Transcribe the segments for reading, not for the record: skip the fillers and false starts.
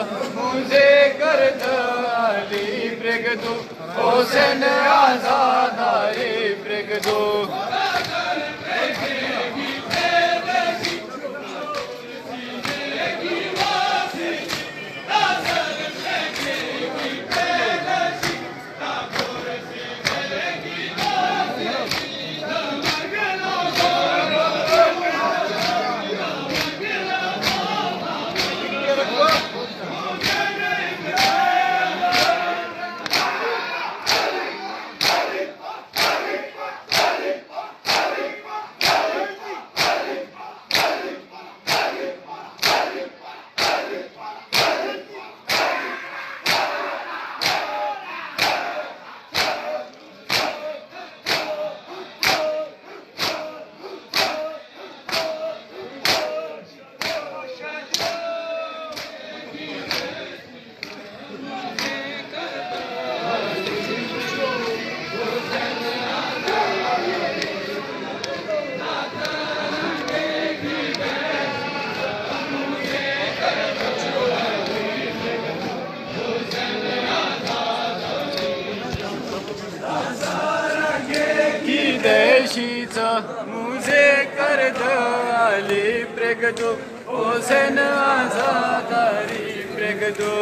मुझे करद अली प्रगदो हुसैन आजादारी प्रगदो देशीचा मुझे करद अली प्रगदो हुसैन आजादारी प्रगदो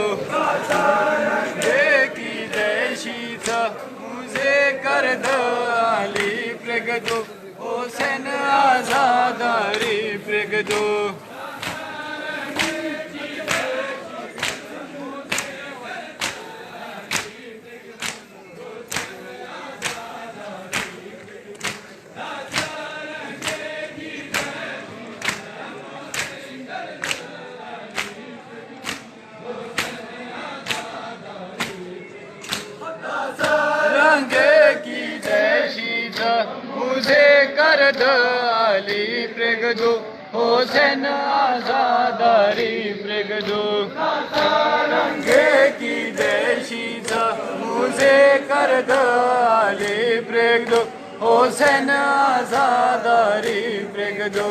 की देशीचा मुझे करद अली प्रगदो हुसैन आजादारी प्रगदो मुझे करद अली प्रगदो हुसैन आजादारी प्रगदो रंगे की देशीचा मुझे करद अली प्रगदो हुसैन आजादारी प्रगदो